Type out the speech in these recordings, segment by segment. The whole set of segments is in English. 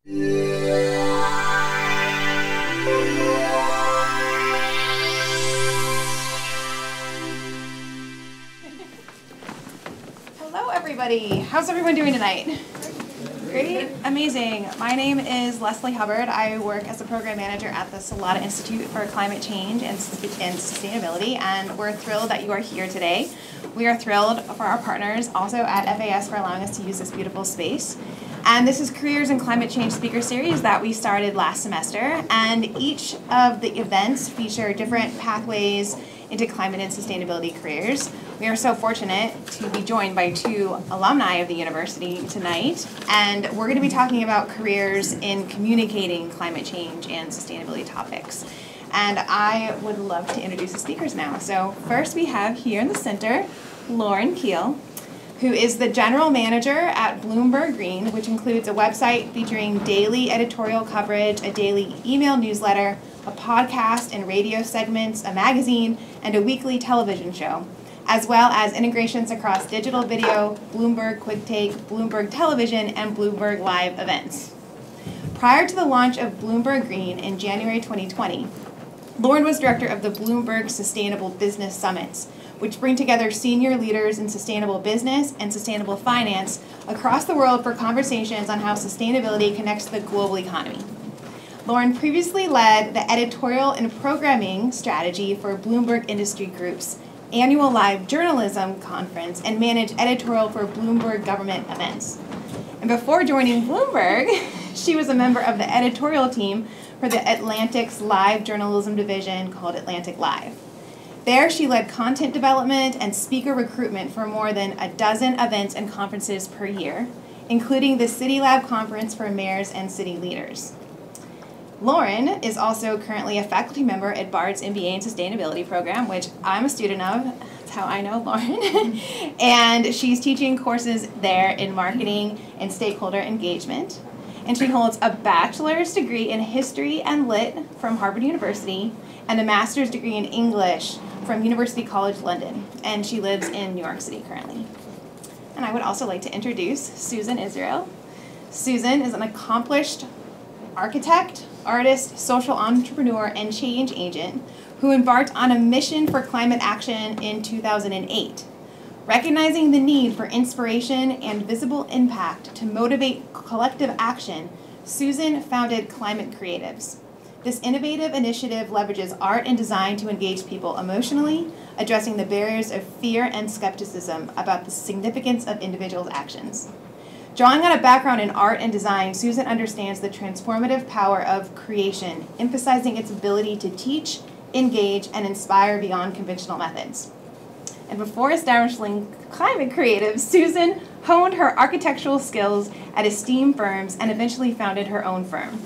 Hello, everybody. How's everyone doing tonight? Great, amazing. My name is Leslie Hubbard. I work as a program manager at the Salata Institute for Climate Change and Sustainability, and we're thrilled that you are here today. We are thrilled for our partners also at FAS for allowing us to use this beautiful space. And this is Careers in Climate Change speaker series that we started last semester, and each of the events feature different pathways into climate and sustainability careers. We are so fortunate to be joined by two alumni of the university tonight, and we're going to be talking about careers in communicating climate change and sustainability topics. And I would love to introduce the speakers now. So first we have here in the center, Lauren Kiel, who is the general manager at Bloomberg Green, which includes a website featuring daily editorial coverage, a daily email newsletter, a podcast and radio segments, a magazine, and a weekly television show, as well as integrations across digital video, Bloomberg Quick Take, Bloomberg Television, and Bloomberg Live events. Prior to the launch of Bloomberg Green in January 2020, Lauren was director of the Bloomberg Sustainable Business Summits, which bring together senior leaders in sustainable business and sustainable finance across the world for conversations on how sustainability connects to the global economy. Lauren previously led the editorial and programming strategy for Bloomberg Industry Group's annual live journalism conference and managed editorial for Bloomberg Government events. And before joining Bloomberg, she was a member of the editorial team for the AtlanticLIVE journalism division called AtlanticLIVE. There, she led content development and speaker recruitment for more than a dozen events and conferences per year, including the CityLab conference for mayors and city leaders. Lauren is also currently a faculty member at Bard's MBA in Sustainability program, which I'm a student of. That's how I know Lauren. And she's teaching courses there in marketing and stakeholder engagement. And she holds a bachelor's degree in history and lit from Harvard University and a master's degree in English from University College London. And she lives in New York City currently. And I would also like to introduce Susan Israel. Susan is an accomplished architect, artist, social entrepreneur, and change agent who embarked on a mission for climate action in 2008. Recognizing the need for inspiration and visible impact to motivate collective action, Susan founded Climate Creatives. This innovative initiative leverages art and design to engage people emotionally, addressing the barriers of fear and skepticism about the significance of individuals' actions. Drawing on a background in art and design, Susan understands the transformative power of creation, emphasizing its ability to teach, engage, and inspire beyond conventional methods. And before establishing Climate Creatives, Susan honed her architectural skills at esteemed firms and eventually founded her own firm.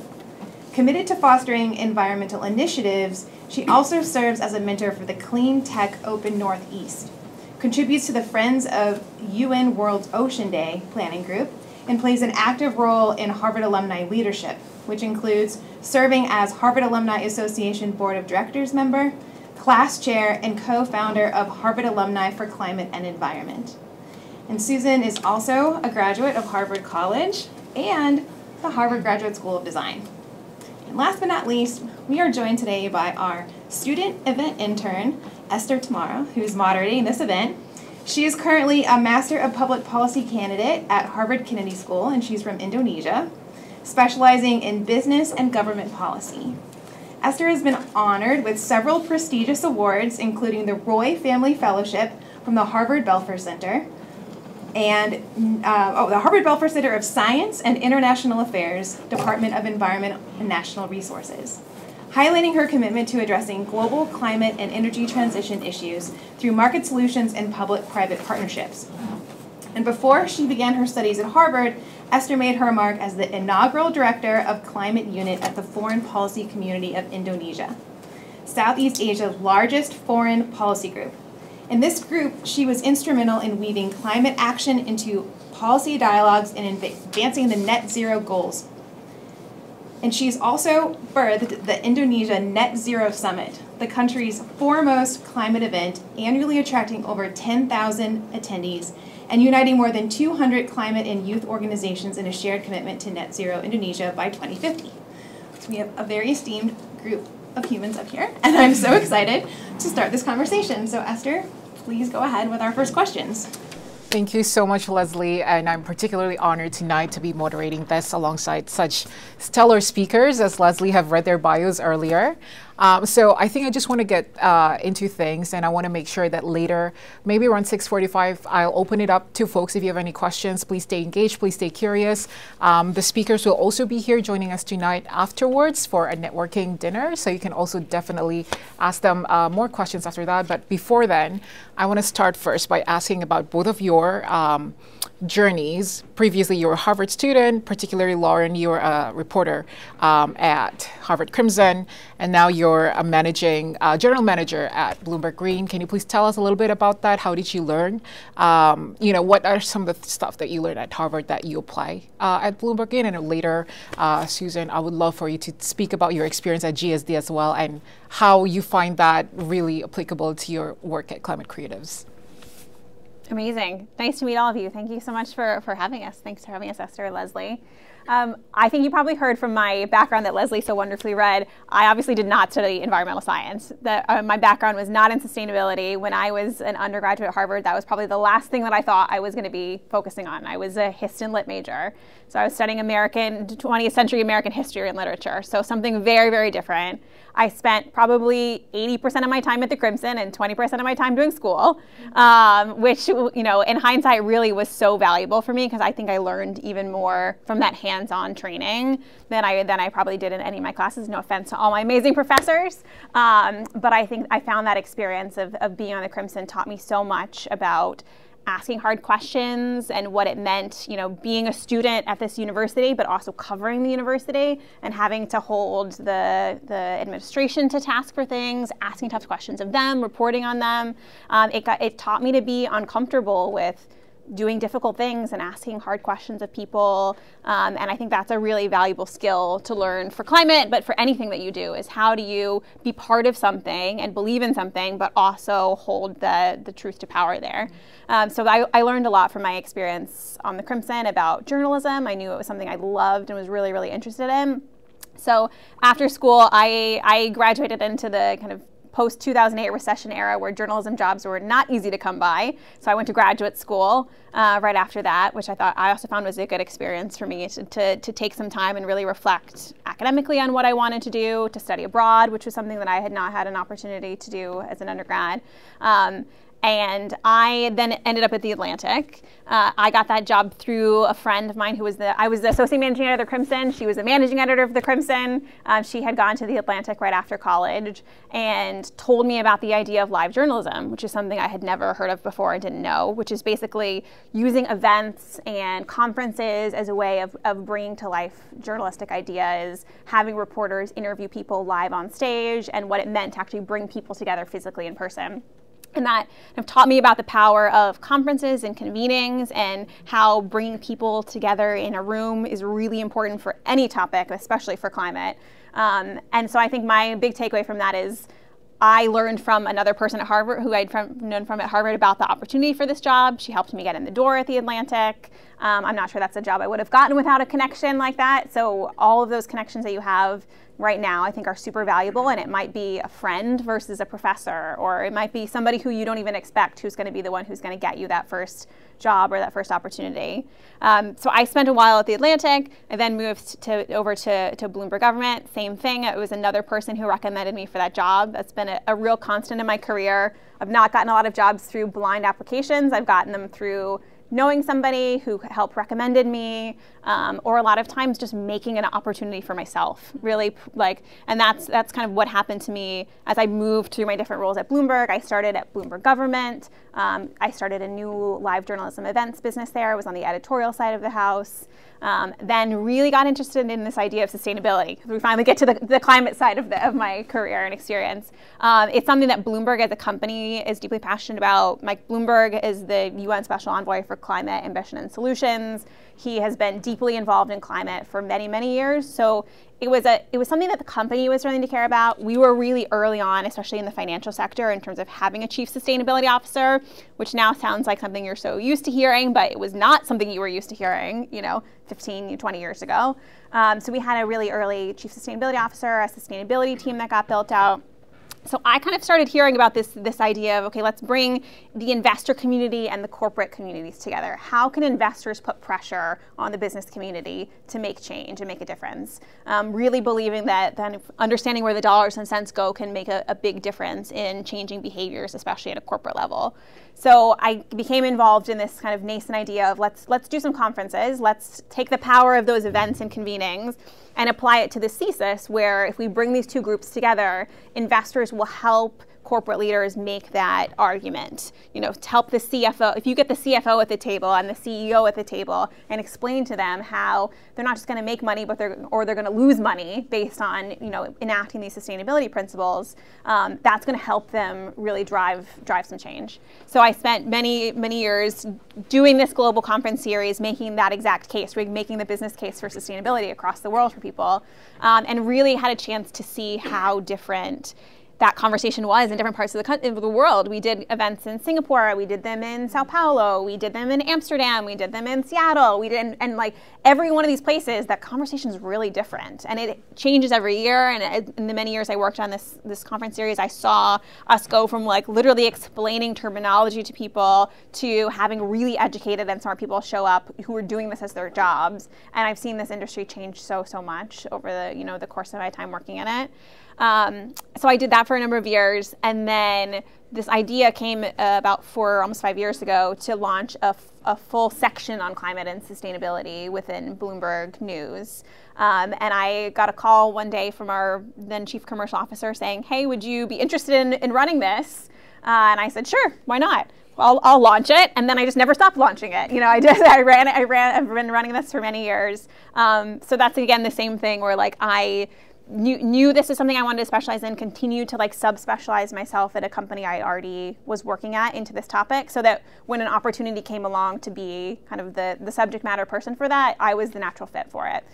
Committed to fostering environmental initiatives, she also serves as a mentor for the Clean Tech Open Northeast, contributes to the Friends of UN World Ocean Day planning group, and plays an active role in Harvard alumni leadership, which includes serving as Harvard Alumni Association Board of Directors member, class chair, and co-founder of Harvard Alumni for Climate and Environment. And Susan is also a graduate of Harvard College and the Harvard Graduate School of Design. And last but not least, we are joined today by our student event intern, Esther Tamara, who's moderating this event. She is currently a Master of Public Policy candidate at Harvard Kennedy School, and she's from Indonesia, specializing in business and government policy. Esther has been honored with several prestigious awards, including the Roy Family Fellowship from the Harvard Belfer Center, and the Harvard Belfer Center of Science and International Affairs, Department of Environment and National Resources, highlighting her commitment to addressing global climate and energy transition issues through market solutions and public-private partnerships. And before she began her studies at Harvard, Esther made her mark as the inaugural director of Climate Unit at the Foreign Policy Community of Indonesia, Southeast Asia's largest foreign policy group. In this group, she was instrumental in weaving climate action into policy dialogues and advancing the net zero goals. And she's also birthed the Indonesia Net Zero Summit, the country's foremost climate event, annually attracting over 10,000 attendees and uniting more than 200 climate and youth organizations in a shared commitment to net zero Indonesia by 2050. So we have a very esteemed group of humans up here, and I'm so excited to start this conversation. So Esther, please go ahead with our first questions. Thank you so much, Leslie, and I'm particularly honored tonight to be moderating this alongside such stellar speakers, as Leslie have read their bios earlier. So I think I just want to get into things, and I want to make sure that later, maybe around 6:45, I'll open it up to folks. If you have any questions, please stay engaged, please stay curious. The speakers will also be here joining us tonight afterwards for a networking dinner, so you can also definitely ask them more questions after that. But before then, I want to start first by asking about both of your journeys. Previously, you were a Harvard student, particularly Lauren, you were a reporter at Harvard Crimson, and now you're a general manager at Bloomberg Green. Can you please tell us a little bit about that? How did you learn? What are some of the stuff that you learned at Harvard that you apply at Bloomberg Green? And later, Susan, I would love for you to speak about your experience at GSD as well and how you find that really applicable to your work at Climate Creatives. Amazing. Nice to meet all of you. Thank you so much for having us. Thanks for having us, Esther and Leslie. I think you probably heard from my background that Leslie so wonderfully read. I obviously did not study environmental science. My background was not in sustainability. When I was an undergraduate at Harvard, that was probably the last thing that I thought I was going to be focusing on. I was a Hist and Lit major. So I was studying 20th century American history and literature. So something very, very different. I spent probably 80% of my time at the Crimson and 20% of my time doing school, which, in hindsight really was so valuable for me because I think I learned even more from that hands-on training than I probably did in any of my classes. No offense to all my amazing professors, but I think I found that experience of being on the Crimson taught me so much about asking hard questions and what it meant, being a student at this university, but also covering the university and having to hold the administration to task for things, asking tough questions of them, reporting on them. It taught me to be uncomfortable with doing difficult things and asking hard questions of people. And I think that's a really valuable skill to learn for climate, but for anything that you do, is how do you be part of something and believe in something, but also hold the truth to power there. So I learned a lot from my experience on the Crimson about journalism. I knew it was something I loved and was really, really interested in. So after school, I graduated into the kind of post-2008 recession era where journalism jobs were not easy to come by. So I went to graduate school right after that, which I also found was a good experience for me to take some time and really reflect academically on what I wanted to do, to study abroad, which was something that I had not had an opportunity to do as an undergrad. And I then ended up at the Atlantic. I got that job through a friend of mine I was the associate managing editor of the Crimson. She was the managing editor of the Crimson. She had gone to the Atlantic right after college and told me about the idea of live journalism, which is something I had never heard of before and didn't know, which is basically using events and conferences as a way of bringing to life journalistic ideas, having reporters interview people live on stage, and what it meant to actually bring people together physically in person. And that taught me about the power of conferences and convenings and how bringing people together in a room is really important for any topic, especially for climate. And so I think my big takeaway from that is I learned from another person at Harvard who I'd known from at Harvard about the opportunity for this job. She helped me get in the door at the Atlantic. I'm not sure that's a job I would have gotten without a connection like that. So all of those connections that you have right now I think are super valuable, and it might be a friend versus a professor, or it might be somebody who you don't even expect who's going to be the one who's going to get you that first job or that first opportunity. So I spent a while at the Atlantic. I then moved over to Bloomberg Government. Same thing. It was another person who recommended me for that job. That's been a real constant in my career. I've not gotten a lot of jobs through blind applications. I've gotten them through knowing somebody who helped recommended me, or a lot of times just making an opportunity for myself, really, and that's kind of what happened to me as I moved through my different roles at Bloomberg. I started at Bloomberg Government. I started a new live journalism events business there. I was on the editorial side of the house. Then really got interested in this idea of sustainability. We finally get to the climate side of my career and experience. It's something that Bloomberg as a company is deeply passionate about. Mike Bloomberg is the UN Special Envoy for Climate Ambition and Solutions. He has been deeply involved in climate for many, many years. So it was something that the company was starting to care about. We were really early on, especially in the financial sector, in terms of having a chief sustainability officer, which now sounds like something you're so used to hearing, but it was not something you were used to hearing, 15, 20 years ago. So we had a really early chief sustainability officer, a sustainability team that got built out. So I kind of started hearing about this idea of, okay, let's bring the investor community and the corporate communities together. How can investors put pressure on the business community to make change and make a difference? Really believing that then understanding where the dollars and cents go can make a big difference in changing behaviors, especially at a corporate level. So I became involved in this kind of nascent idea of let's do some conferences. Let's take the power of those events and convenings and apply it to this thesis where if we bring these two groups together, investors will help corporate leaders make that argument. To help the CFO, if you get the CFO at the table and the CEO at the table and explain to them how they're not just going to make money, but they're going to lose money based on enacting these sustainability principles, that's going to help them really drive some change. So I spent many years doing this global conference series, making that exact case, making the business case for sustainability across the world for people, and really had a chance to see how different that conversation was in different parts of the world. We did events in Singapore, we did them in Sao Paulo, we did them in Amsterdam, we did them in Seattle, and like every one of these places, that conversation is really different. And it changes every year. And in the many years I worked on this conference series, I saw us go from like literally explaining terminology to people to having really educated and smart people show up who were doing this as their jobs. And I've seen this industry change so much over the course of my time working in it. So I did that for a number of years, and then this idea came about almost 5 years ago to launch a full section on climate and sustainability within Bloomberg News. And I got a call one day from our then chief commercial officer saying, "Hey, would you be interested in running this?" And I said, "Sure, why not? I'll launch it." And then I just never stopped launching it. I've been running this for many years. So that's again the same thing where like I knew this is something I wanted to specialize in, continued to like subspecialize myself at a company I already was working at into this topic, so that when an opportunity came along to be kind of the subject matter person for that, I was the natural fit for it.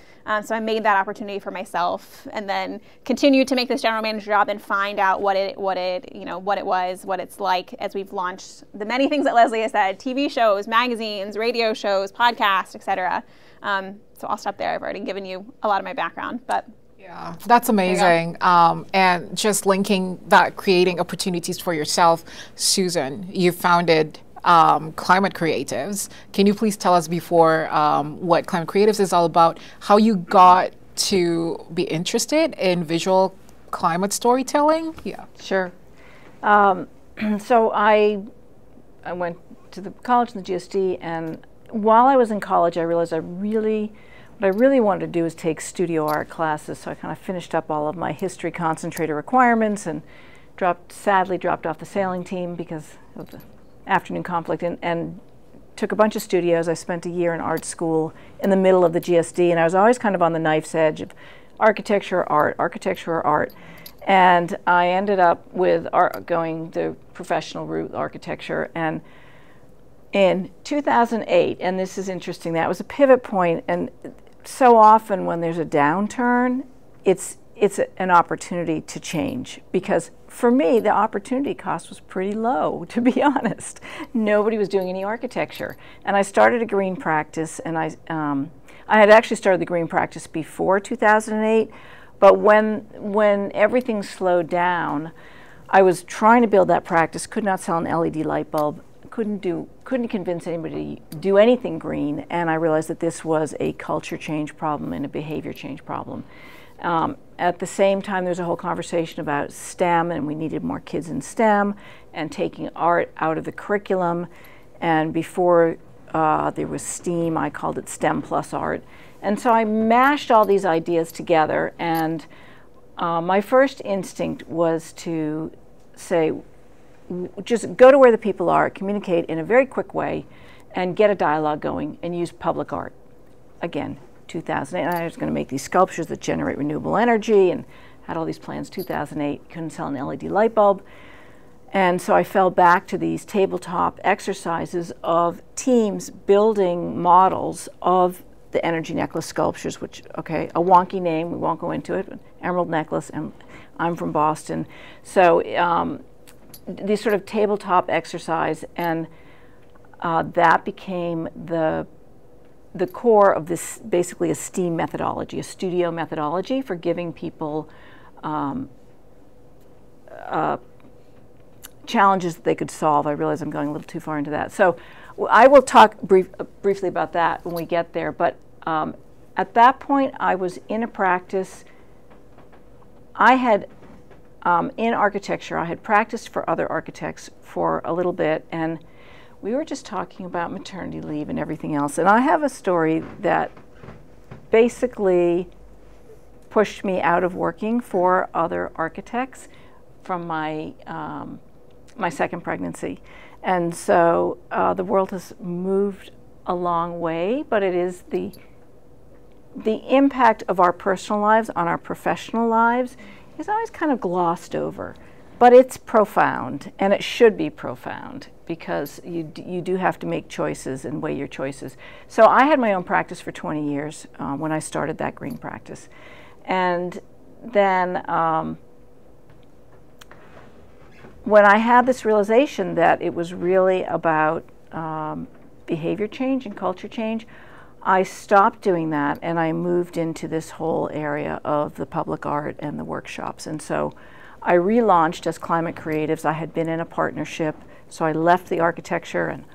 So I made that opportunity for myself, and then continued to make this general manager job and find out what it's like as we've launched the many things that Leslie has said: TV shows, magazines, radio shows, podcasts, etc. So I'll stop there. I've already given you a lot of my background, but. Yeah, that's amazing. And just linking that, creating opportunities for yourself. Susan, you founded Climate Creatives. Can you please tell us before what Climate Creatives is all about, how you got to be interested in visual climate storytelling? Yeah. Sure. So I went to the college in the GSD, and while I was in college, I realized what I really wanted to do is take studio art classes. So I kind of finished up all of my history concentrator requirements and sadly dropped off the sailing team because of the afternoon conflict, and took a bunch of studios. I spent a year in art school in the middle of the GSD, and I was always kind of on the knife's edge of architecture or art. And I ended up with going the professional route, architecture. And in 2008, and this is interesting, that was a pivot point, and so often when there's a downturn, it's an opportunity to change, because for me the opportunity cost was pretty low, to be honest. Nobody was doing any architecture, and I started a green practice, and I had actually started the green practice before 2008, but when everything slowed down, I was trying to build that practice, could not sell an LED light bulb, couldn't convince anybody to do anything green, and I realized that this was a culture change problem and a behavior change problem. At the same time, there's a whole conversation about STEM, and we needed more kids in STEM, and taking art out of the curriculum. And before there was STEAM, I called it STEM plus art. And so I mashed all these ideas together, and my first instinct was to say, just go to where the people are, communicate in a very quick way, and get a dialogue going, and use public art. again, 2008, and I was going to make these sculptures that generate renewable energy, and had all these plans. 2008, couldn't sell an LED light bulb. And so I fell back to these tabletop exercises of teams building models of the energy necklace sculptures, which, okay, a wonky name, we won't go into it, but emerald necklace, and I'm from Boston. So these sort of tabletop exercise, and that became the core of this, basically a STEAM methodology, a studio methodology for giving people challenges that they could solve. I realize I'm going a little too far into that. So I will talk briefly about that when we get there. But at that point, I was in a practice. I had, in architecture, I had practiced for other architects for a little bit, and we were just talking about maternity leave and everything else. And I have a story that basically pushed me out of working for other architects from my my second pregnancy. And so the world has moved a long way, but it is the impact of our personal lives on our professional lives is always kind of glossed over. But it's profound, and it should be profound, because you do have to make choices and weigh your choices. So I had my own practice for 20 years when I started that green practice. And then when I had this realization that it was really about behavior change and culture change, I stopped doing that, and I moved into this whole area of the public art and the workshops. And so I relaunched as Climate Creatives. I had been in a partnership, so I left the architecture and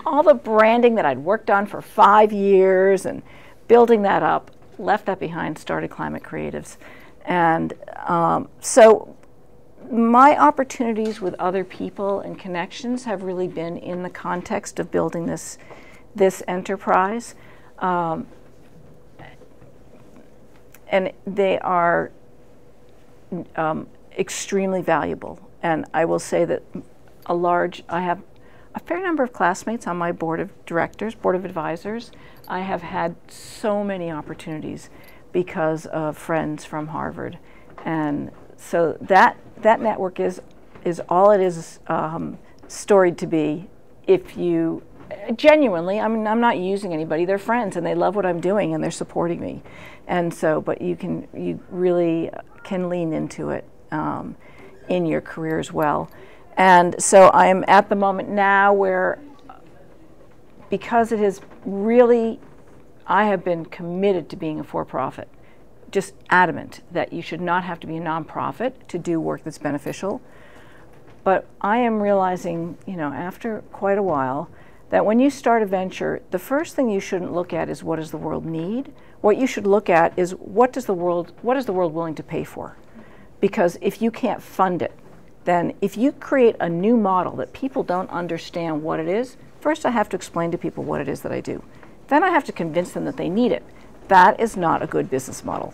all the branding that I'd worked on for 5 years and building that up, left that behind, started Climate Creatives. And so my opportunities with other people and connections have really been in the context of building this enterprise. And they are extremely valuable. And I will say that I have a fair number of classmates on my board of directors, board of advisors. I have had so many opportunities because of friends from Harvard. And so that network is all it is storied to be. If you genuinely, I mean, I'm not using anybody, they're friends and they love what I'm doing and they're supporting me. And so, but you really can lean into it in your career as well. And so I'm at the moment now where, because it is really, I have been committed to being a for-profit, just adamant that you should not have to be a nonprofit to do work that's beneficial. But I am realizing, after quite a while, that when you start a venture, the first thing you shouldn't look at is what does the world need. What you should look at is what is the world willing to pay for? Because if you can't fund it, then if you create a new model that people don't understand what it is, first I have to explain to people what it is that I do. Then I have to convince them that they need it. That is not a good business model.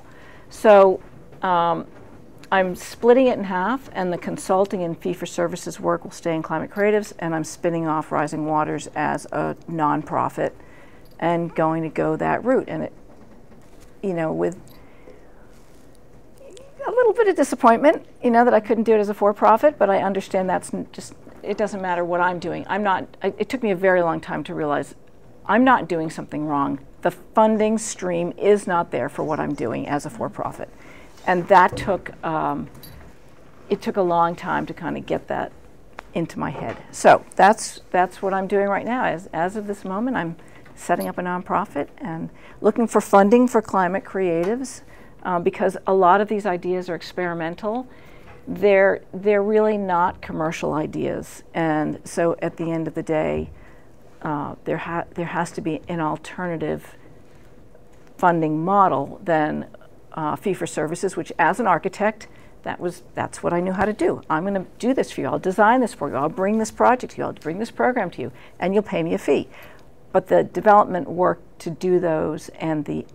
So I'm splitting it in half, and the consulting and fee-for-services work will stay in Climate Creatives, and I'm spinning off Rising Waters as a nonprofit and going to go that route. And it, with a little bit of disappointment, that I couldn't do it as a for-profit, but I understand that's just, it doesn't matter what I'm doing. It took me a very long time to realize I'm not doing something wrong. The funding stream is not there for what I'm doing as a for-profit. And that took, it took a long time to kind of get that into my head. So that's what I'm doing right now. As of this moment, I'm setting up a nonprofit and looking for funding for Climate Creatives, because a lot of these ideas are experimental. They're really not commercial ideas. And so at the end of the day, there has to be an alternative funding model than fee-for-services, which as an architect, that's what I knew how to do. I'm going to do this for you. I'll design this for you. I'll bring this project to you. I'll bring this program to you, and you'll pay me a fee. But the development work to do those, and the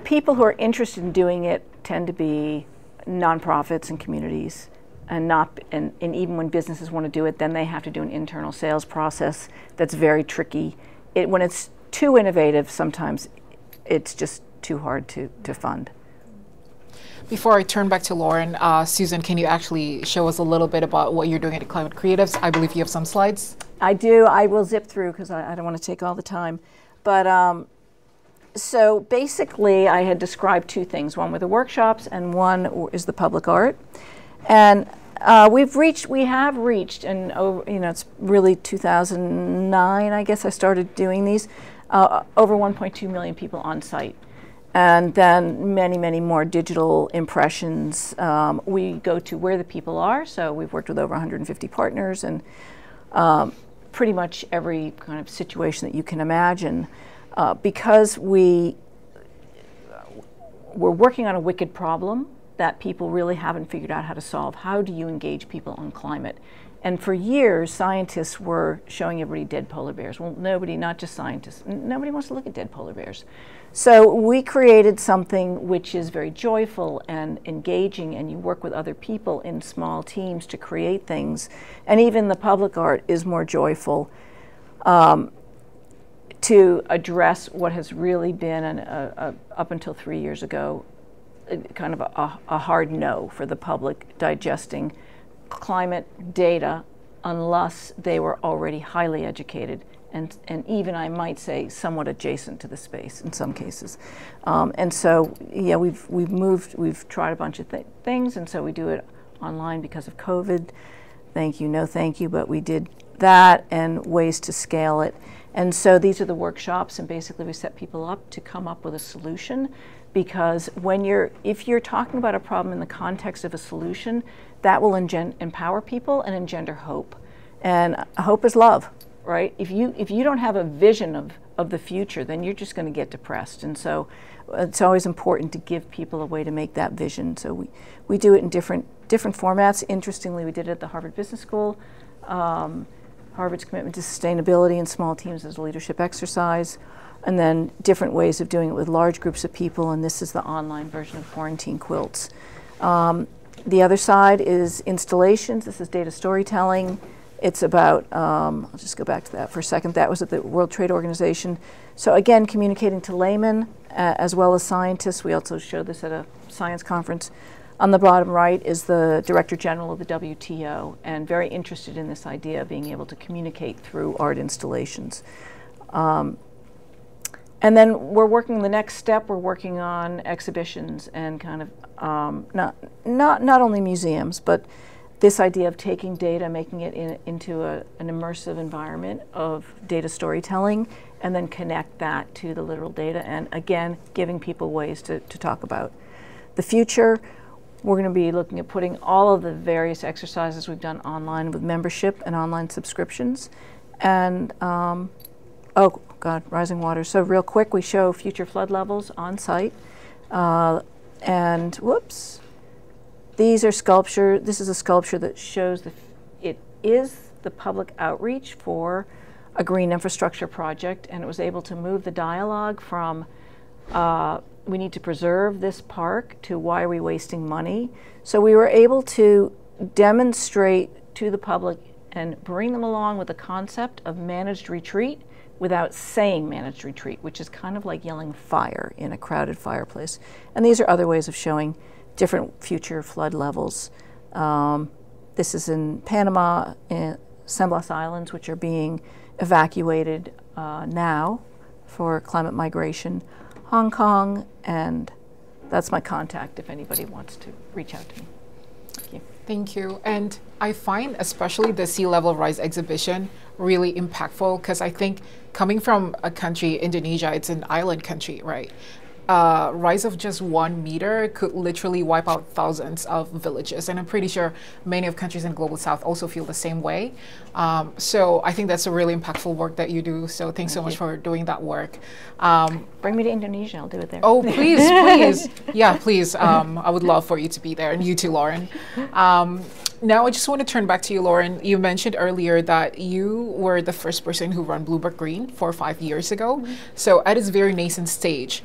people who are interested in doing it tend to be nonprofits and communities, and even when businesses want to do it, then they have to do an internal sales process that's very tricky when it's too innovative, sometimes it's just too hard to fund. Before I turn back to Lauren, Susan, can you actually show us a little bit about what you're doing at Climate Creatives? I believe you have some slides. I do. I will zip through because I don't want to take all the time. But so basically, I had described two things. One were the workshops, and one is the public art. And we have reached, and it's really 2009, I guess I started doing these, over 1.2 million people on site. And then many, many more digital impressions. We go to where the people are, so we've worked with over 150 partners, and pretty much every kind of situation that you can imagine. Because we're working on a wicked problem that people really haven't figured out how to solve. How do you engage people on climate? And for years, scientists were showing everybody dead polar bears. Well, nobody, not just scientists, nobody wants to look at dead polar bears. So we created something which is very joyful and engaging, and you work with other people in small teams to create things. And even the public art is more joyful to address what has really been, up until 3 years ago, kind of a hard no for the public digesting climate data unless they were already highly educated and even, I might say, somewhat adjacent to the space in some cases. And so, yeah, we've tried a bunch of things, and so we do it online because of COVID. Thank you, no thank you, but we did that and ways to scale it. And so these are the workshops, and basically we set people up to come up with a solution, because if you're talking about a problem in the context of a solution, that will empower people and engender hope. And hope is love, right? If you don't have a vision of the future, then you're just going to get depressed. And so it's always important to give people a way to make that vision. So we do it in different formats. Interestingly, we did it at the Harvard Business School. Harvard's commitment to sustainability in small teams as a leadership exercise, and then different ways of doing it with large groups of people, and this is the online version of Quarantine Quilts. The other side is installations. This is data storytelling. It's about, I'll just go back to that for a second. That was at the World Trade Organization. So again, communicating to laymen as well as scientists. We also showed this at a science conference. On the bottom right is the Director General of the WTO, and very interested in this idea of being able to communicate through art installations. And then we're working the next step. We're working on exhibitions and kind of not only museums, but this idea of taking data, making it into an immersive environment of data storytelling, and then connect that to the literal data, and again, giving people ways to talk about the future. We're going to be looking at putting all of the various exercises we've done online with membership and online subscriptions. And, oh God, rising water. So real quick, we show future flood levels on site. And whoops, these are sculpture. This is a sculpture that shows it is the public outreach for a green infrastructure project, and it was able to move the dialogue from we need to preserve this park to why are we wasting money. So we were able to demonstrate to the public and bring them along with the concept of managed retreat without saying managed retreat, which is kind of like yelling fire in a crowded fireplace. And these are other ways of showing different future flood levels. This is in Panama, in San Blas Islands, which are being evacuated now for climate migration. Hong Kong, and that's my contact if anybody wants to reach out to me. Thank you. Thank you. And I find especially the Sea Level Rise exhibition really impactful, because I think coming from a country, Indonesia, it's an island country, right? Rise of just 1 meter could literally wipe out thousands of villages. And I'm pretty sure many of countries in the Global South also feel the same way. So I think that's a really impactful work that you do. So thanks so much for doing that work. Bring me to Indonesia, I'll do it there. Oh, please, please. Yeah, please. I would love for you to be there, and you too, Lauren. Now, I just want to turn back to you, Lauren. You mentioned earlier that you were the first person who ran Bloomberg Green 4 or 5 years ago. Mm-hmm. So at its very nascent stage,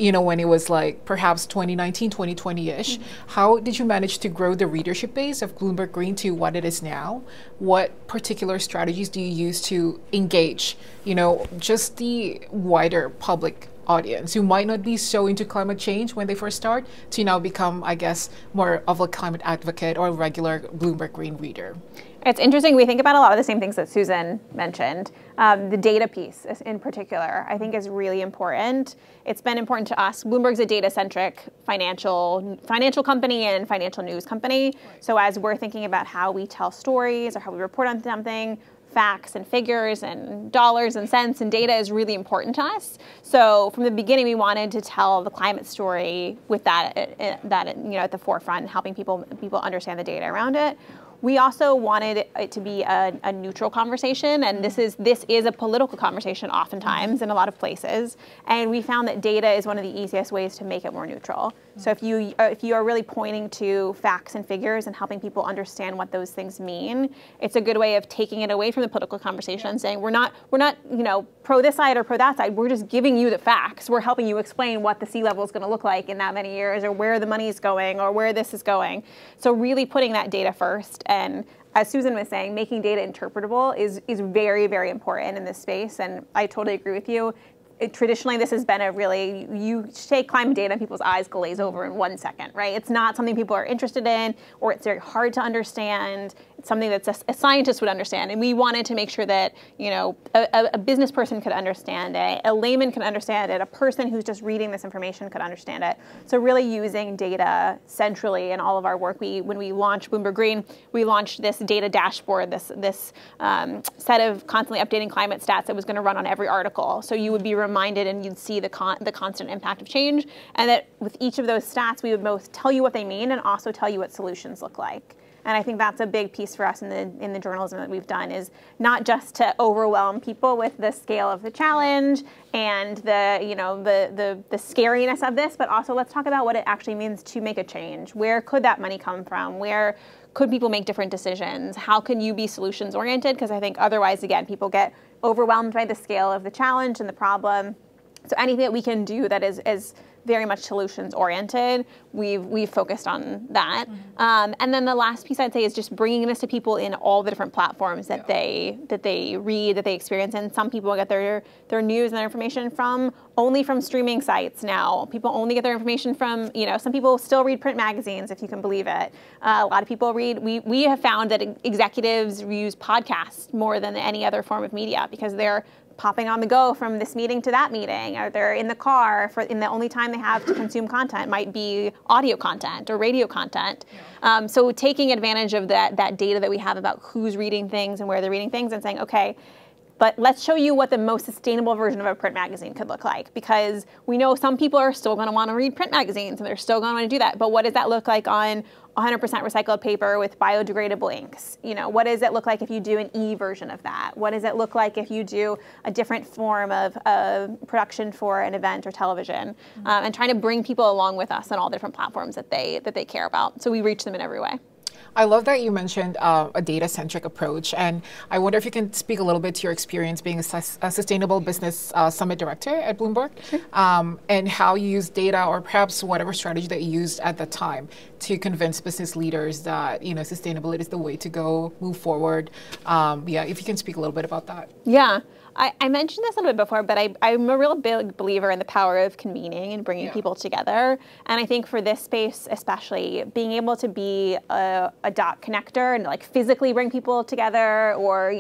when it was like perhaps 2019, 2020-ish. How did you manage to grow the readership base of Bloomberg Green to what it is now? What particular strategies do you use to engage, just the wider public audience who might not be so into climate change when they first start to now become, I guess, more of a climate advocate or a regular Bloomberg Green reader? It's interesting. We think about a lot of the same things that Susan mentioned. The data piece in particular, I think, is really important. It's been important to us. Bloomberg's a data-centric financial company and financial news company. Right. So as we're thinking about how we tell stories or how we report on something, facts and figures and dollars and cents and data is really important to us. So from the beginning, we wanted to tell the climate story with that at the forefront, helping people understand the data around it. We also wanted it to be a neutral conversation, and this is a political conversation oftentimes in a lot of places. And we found that data is one of the easiest ways to make it more neutral. So if you are really pointing to facts and figures and helping people understand what those things mean, it's a good way of taking it away from the political conversation and saying we're not pro this side or pro that side. We're just giving you the facts. We're helping you explain what the sea level is going to look like in that many years, or where the money is going, or where this is going. So really putting that data first. And as Susan was saying, making data interpretable is very, very important in this space. And I totally agree with you. Traditionally, this has been you take climate data and people's eyes glaze over in 1 second, right? It's not something people are interested in, or it's very hard to understand. It's something that a scientist would understand. And we wanted to make sure that, a business person could understand it, a layman could understand it, a person who's just reading this information could understand it. So really using data centrally in all of our work. When we launched Bloomberg Green, we launched this data dashboard, this set of constantly updating climate stats that was going to run on every article. So you would be reminded and you'd see the constant impact of change. And that with each of those stats, we would both tell you what they mean and also tell you what solutions look like. And I think that's a big piece for us in the journalism that we've done, is not just to overwhelm people with the scale of the challenge and the scariness of this, but also let's talk about what it actually means to make a change. Where could that money come from? Where could people make different decisions? How can you be solutions oriented? Because I think otherwise, again, people get overwhelmed by the scale of the challenge and the problem. So anything that we can do that is very much solutions oriented, we've focused on that. And then the last piece I'd say is just bringing this to people in all the different platforms that they read, that they experience. And some people get their news and their information only from streaming sites now. People only get their information from, some people still read print magazines, if you can believe it. A lot of people read, we have found that executives use podcasts more than any other form of media, because they're popping on the go from this meeting to that meeting, or they're in the car in the only time they have to consume content might be audio content or radio content. So taking advantage of that data that we have about who's reading things and where they're reading things, and saying, okay, but let's show you what the most sustainable version of a print magazine could look like, because we know some people are still going to want to read print magazines and they're still going to want to do that. But what does that look like on 100% recycled paper with biodegradable inks? What does it look like if you do an e-version of that? What does it look like if you do a different form of production for an event or television? And trying to bring people along with us on all different platforms that they care about. So we reach them in every way. I love that you mentioned a data-centric approach, and I wonder if you can speak a little bit to your experience being a Sustainable Business Summit Director at Bloomberg, and how you use data, or perhaps whatever strategy that you used at the time, to convince business leaders that sustainability is the way to go, move forward. If you can speak a little bit about that. Yeah. I mentioned this a little bit before, but I'm a real big believer in the power of convening and bringing people together. And I think for this space especially, being able to be a dot connector and like physically bring people together, or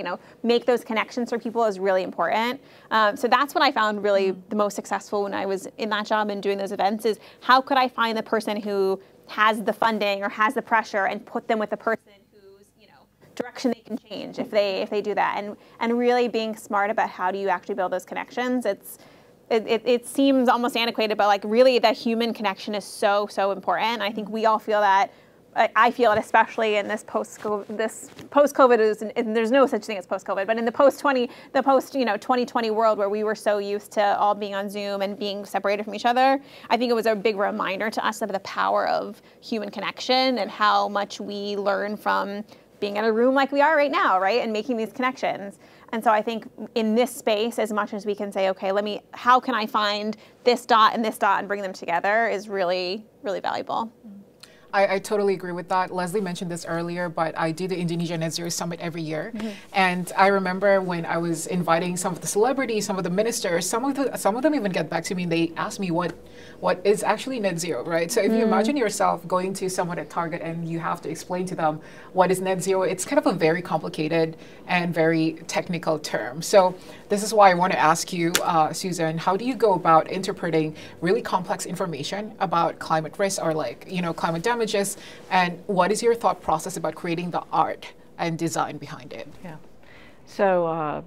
make those connections for people is really important. So that's what I found really the most successful when I was in that job and doing those events, is how could I find the person who has the funding or has the pressure and put them with the person direction they can change if they do that, and really being smart about how do you actually build those connections. It seems almost antiquated, but like really that human connection is so important. I think we all feel that. I feel it especially in this post-COVID, and there's no such thing as post-COVID, but in the post-2020 world where we were so used to all being on Zoom and being separated from each other, I think it was a big reminder to us of the power of human connection and how much we learn from being in a room like we are right now, right, and making these connections. And so I think in this space, as much as we can say, okay, how can I find this dot and bring them together is really, really valuable. I totally agree with that. Leslie mentioned this earlier, but I do the Indonesia Net Zero Summit every year. And I remember when I was inviting some of the celebrities, some of the ministers, some of them even get back to me and they ask me what is actually net zero, right? So if you imagine yourself going to someone at Target and you have to explain to them what is net zero, it's kind of a very complicated and very technical term. So this is why I want to ask you, Susan, how do you go about interpreting really complex information about climate risk or climate damages, and what is your thought process about creating the art and design behind it? Yeah. So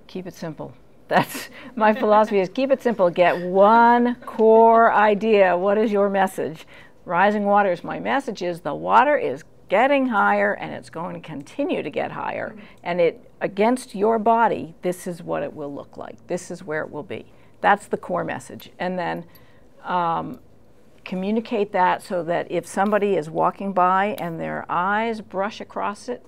keep it simple. That's my philosophy, is keep it simple. Get one core idea. What is your message? Rising waters, my message is the water is getting higher and it's going to continue to get higher. And against your body, this is what it will look like. This is where it will be. That's the core message. And then communicate that so that if somebody is walking by and their eyes brush across it,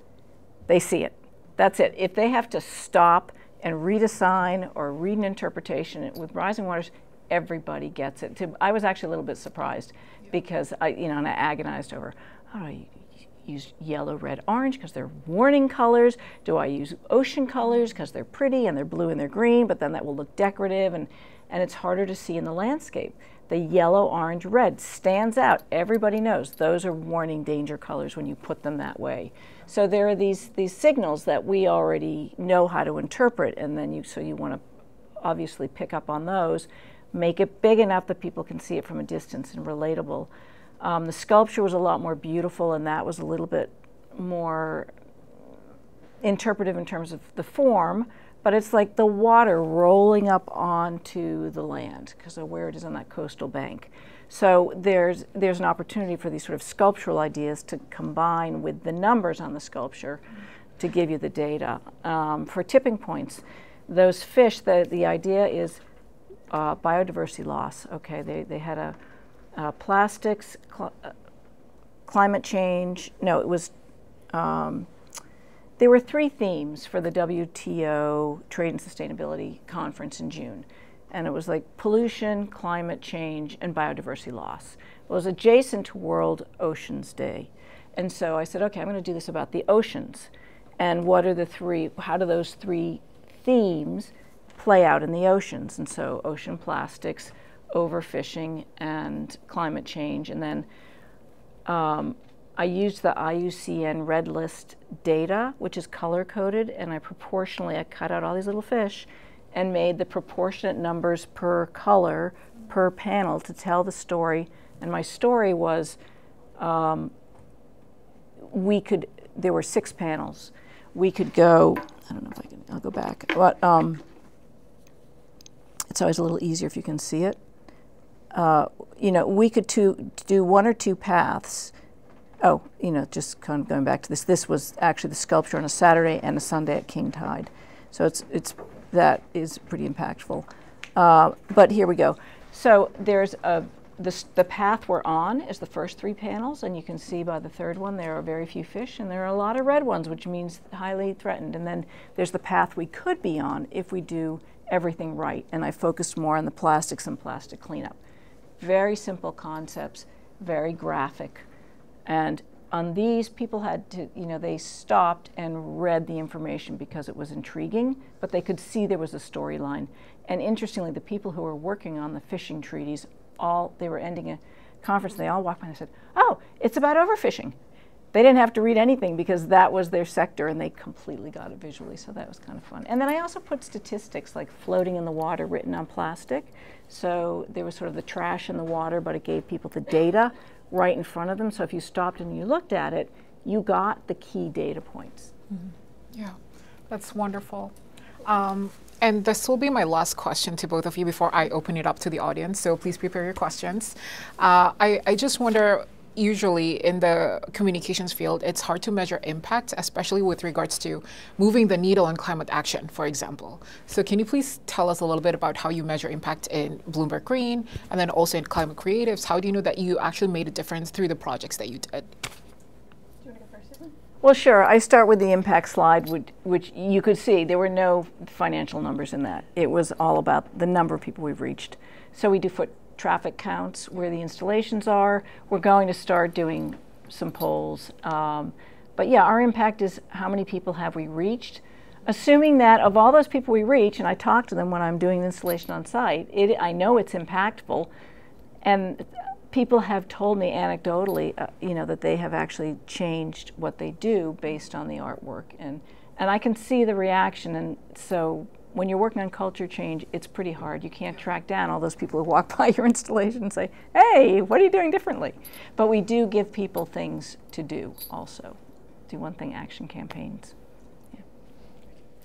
they see it. That's it. If they have to stop and read a sign or read an interpretation with rising waters, everybody gets it. I was actually a little bit surprised because and I agonized over, how do I use yellow, red, orange because they're warning colors? Do I use ocean colors because they're pretty and they're blue and they're green, but then that will look decorative and it's harder to see in the landscape. The yellow, orange, red stands out. Everybody knows those are warning danger colors when you put them that way. So there are these signals that we already know how to interpret, and then you want to obviously pick up on those, make it big enough that people can see it from a distance and relatable. The sculpture was a lot more beautiful, and that was a little bit more interpretive in terms of the form, but it's like the water rolling up onto the land because of where it is on that coastal bank. So there's an opportunity for these sort of sculptural ideas to combine with the numbers on the sculpture to give you the data. For tipping points, those fish, the idea is biodiversity loss. Okay, they had a plastics, climate change. No, it was. There were 3 themes for the WTO Trade and Sustainability Conference in June. And it was like pollution, climate change, and biodiversity loss. It was adjacent to World Oceans Day. And so I said, okay, I'm going to do this about the oceans. And how do those 3 themes play out in the oceans? And so ocean plastics, overfishing, and climate change. And then I used the IUCN Red List data, which is color-coded, and I cut out all these little fish and made the proportionate numbers per color, per panel to tell the story. And my story was, there were 6 panels. We could go, I don't know if I'll go back, but it's always a little easier if you can see it. We could do 1 or 2 paths. Oh, just kind of going back to this. This was actually the sculpture on a Saturday and a Sunday at King Tide. So that is pretty impactful. But here we go. So there's the path we're on is the first 3 panels, and you can see by the 3rd one there are very few fish, and there are a lot of red ones, which means highly threatened. And then there's the path we could be on if we do everything right. And I focused more on the plastics and plastic cleanup. Very simple concepts, very graphic. And on these, people had to, they stopped and read the information because it was intriguing, but they could see there was a storyline. And interestingly, the people who were working on the fishing treaties, they were ending a conference, and they all walked by and said, oh, it's about overfishing. They didn't have to read anything because that was their sector, and they completely got it visually, so that was kind of fun. And then I also put statistics like floating in the water written on plastic. So there was sort of the trash in the water, but it gave people the data right in front of them. So if you stopped and you looked at it, you got the key data points. Mm-hmm. Yeah, that's wonderful. And this will be my last question to both of you before I open it up to the audience. So please prepare your questions. I just wonder, usually in the communications field, it's hard to measure impact, especially with regards to moving the needle on climate action, for example. So can you please tell us a little bit about how you measure impact in Bloomberg Green and then also in Climate Creatives? How do you know that you actually made a difference through the projects that you did? Do you want to go first, Susan? Well, sure. I start with the impact slide, which you could see there were no financial numbers in that. It was all about the number of people we've reached. So we do foot traffic counts where the installations are. We're going to start doing some polls. But yeah, our impact is how many people have we reached. Assuming that of all those people we reach, and I talk to them when I'm doing the installation on site, I know it's impactful. And people have told me anecdotally, that they have actually changed what they do based on the artwork. And I can see the reaction. And so when you're working on culture change, it's pretty hard. You can't track down all those people who walk by your installation and say, hey, what are you doing differently? But we do give people things to do also. Do one thing action campaigns.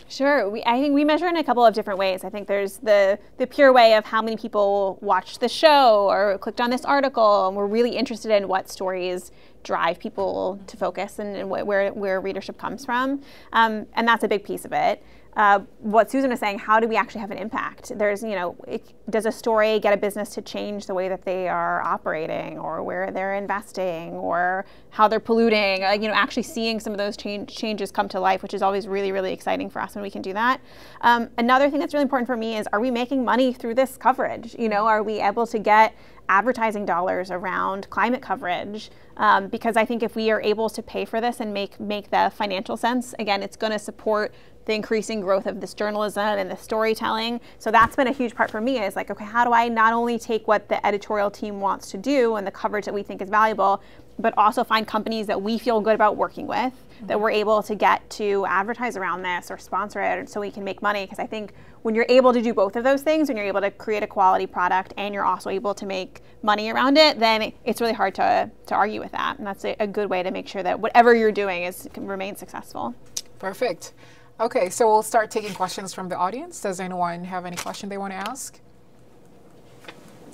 Sure. I think we measure in a couple of different ways. I think there's the pure way of how many people watched the show or clicked on this article, and we're really interested in what stories drive people to focus and where readership comes from. And that's a big piece of it. What Susan was saying, how do we actually have an impact? There's, does a story get a business to change the way that they are operating or where they're investing or how they're polluting? Actually seeing some of those changes come to life, which is always really, really exciting for us when we can do that. Another thing that's really important for me is, are we making money through this coverage? Are we able to get advertising dollars around climate coverage? Because I think if we are able to pay for this and make the financial sense, again, it's going to support the increasing growth of this journalism and the storytelling. So that's been a huge part for me, is like, okay, how do I not only take what the editorial team wants to do and the coverage that we think is valuable, but also find companies that we feel good about working with, that we're able to get to advertise around this or sponsor it so we can make money. Because I think when you're able to do both of those things, when you're able to create a quality product and you're also able to make money around it, then it's really hard to argue with that. And that's a good way to make sure that whatever you're doing can remain successful. Perfect. Okay, so we'll start taking questions from the audience. Does anyone have any question they want to ask?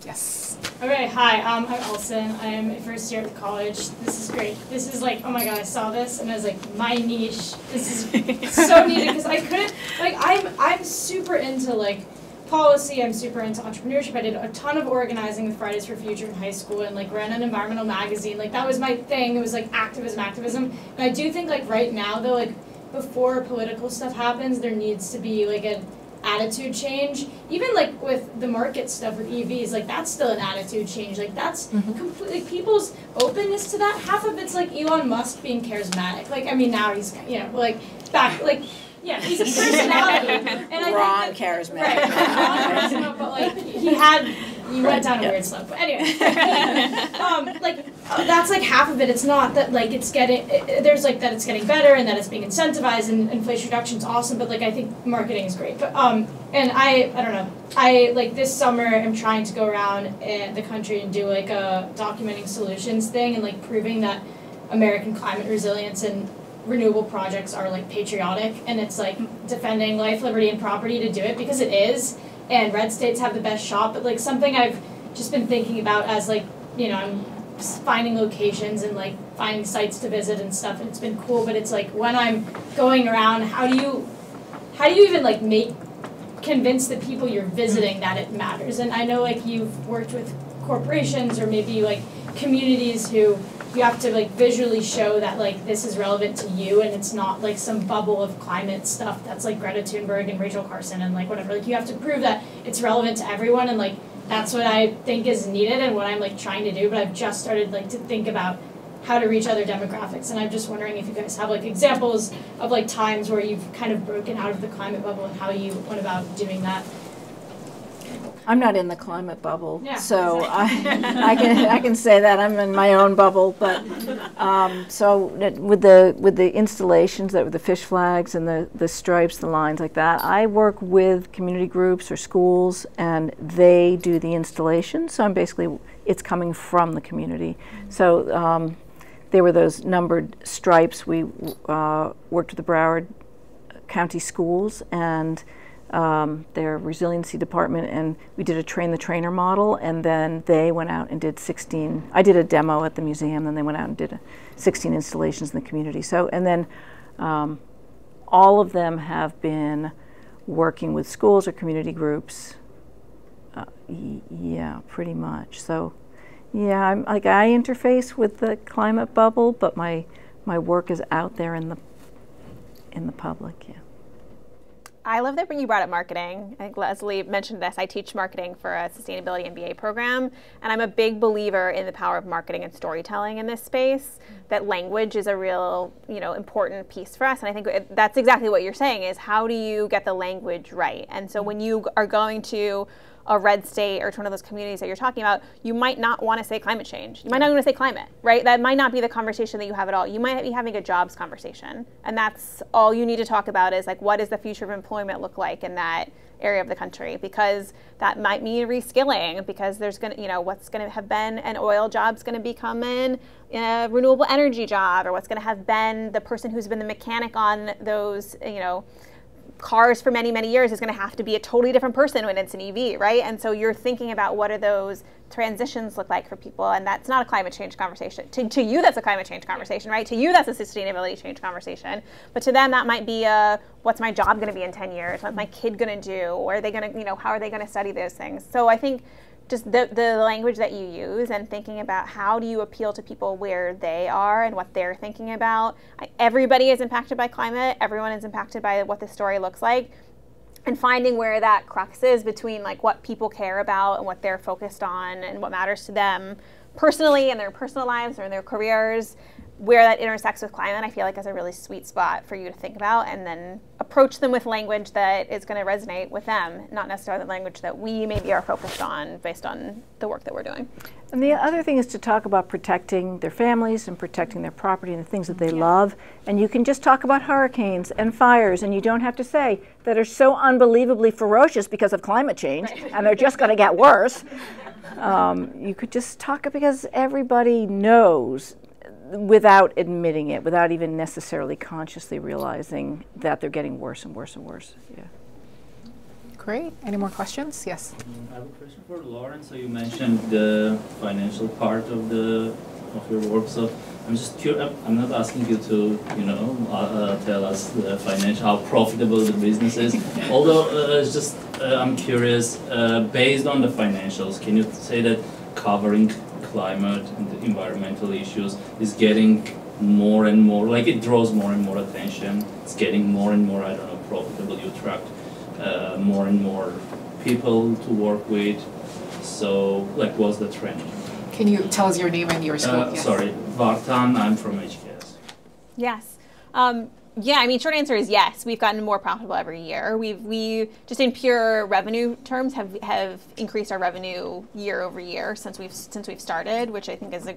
Yes. Okay, hi, I'm Elson. I am a first year at the college. This is great. This is like, oh my god, I saw this and I was like, my niche. This is so needed because I couldn't, I'm super into policy, I'm super into entrepreneurship. I did a ton of organizing with Fridays for Future in high school and ran an environmental magazine. That was my thing. It was activism. And I do think right now though, before political stuff happens, there needs to be an attitude change. Even with the market stuff with EVs, that's still an attitude change. That's completely people's openness to that. Half of it's Elon Musk being charismatic. Now he's back yeah, he's a personality. And Ron charismatic. Right, Ron charisma, but he went down a weird slope. But anyway, that's half of it. It's not that it's getting, there's that it's getting better and that it's being incentivized and Inflation Reduction is awesome, but I think marketing is great. But and I don't know, I this summer I'm trying to go around the country and do a documenting solutions thing and proving that American climate resilience and renewable projects are patriotic, and it's defending life, liberty, and property to do it because it is, and red states have the best shot. But something I've just been thinking about as I'm finding locations and finding sites to visit and stuff, and it's been cool. But it's when I'm going around, how do you even convince the people you're visiting that it matters? And I know you've worked with corporations or maybe communities who you have to visually show that this is relevant to you and it's not some bubble of climate stuff that's Greta Thunberg and Rachel Carson and whatever. You have to prove that it's relevant to everyone, and that's what I think is needed and what I'm trying to do. But I've just started to think about how to reach other demographics, and I'm just wondering if you guys have examples of times where you've kind of broken out of the climate bubble and how you went about doing that. I'm not in the climate bubble, yeah, so exactly. I can say that I'm in my own bubble. But so with the installations, that with the fish flags and the stripes, the lines like that, I work with community groups or schools, and they do the installation. So I'm basically, it's coming from the community. So there were those numbered stripes. We worked with the Broward County schools and their resiliency department, and we did a train the trainer model, and then they went out and did 16. I did a demo at the museum, and they went out and did 16 installations in the community. So, and then all of them have been working with schools or community groups. Yeah, pretty much. So, yeah, I interface with the climate bubble, but my my work is out there in the public. Yeah. I love that you brought up marketing. I think Leslie mentioned this. I teach marketing for a sustainability MBA program, and I'm a big believer in the power of marketing and storytelling in this space, that language is a real, important piece for us. And I think that's exactly what you're saying, is how do you get the language right? And so when you are going to a red state or to one of those communities that you're talking about, you might not want to say climate change. You might not want to say climate, right? That might not be the conversation that you have at all. You might be having a jobs conversation. And that's all you need to talk about, is like, what does the future of employment look like in that area of the country? Because that might mean reskilling, because there's going to, what's going to have been an oil job's going to become a renewable energy job, or what's going to have been the person who's been the mechanic on those, cars for many, many years is going to have to be a totally different person when it's an EV, right? And so you're thinking about what do those transitions look like for people, and that's not a climate change conversation. To you, that's a climate change conversation, right? To you, that's a sustainability change conversation. But to them, that might be what's my job going to be in 10 years? What's my kid going to do? Or are they going to, how are they going to study those things? So I think just the language that you use, and thinking about how do you appeal to people where they are and what they're thinking about. Everybody is impacted by climate. Everyone is impacted by what the story looks like. And finding where that crux is between like what people care about and what they're focused on and what matters to them personally in their personal lives or in their careers, where that intersects with climate, I feel like is a really sweet spot for you to think about, and then approach them with language that is going to resonate with them, not necessarily the language that we maybe are focused on based on the work that we're doing. And the other thing is to talk about protecting their families and protecting their property and the things that they love. And you can just talk about hurricanes and fires, and you don't have to say that are so unbelievably ferocious because of climate change, and they're just going to get worse. You could just talk, because everybody knows, without admitting it, without even necessarily consciously realizing that they're getting worse and worse and worse. Yeah. Great. Any more questions? Yes. I have a question for Lauren. So you mentioned the financial part of your work. So I'm just curious. I'm not asking you to, tell us the financial, how profitable the business is. Although it's just I'm curious. Based on the financials, can you say that covering climate and environmental issues is getting more and more, like it draws more and more attention, it's getting more and more, profitable, you attract more and more people to work with, so like what's the trend? Can you tell us your name and your school? Yes. Sorry, Vartan, I'm from HKS. Yes. Yeah, short answer is yes. We've gotten more profitable every year. We just in pure revenue terms have increased our revenue year over year since we've started, which I think is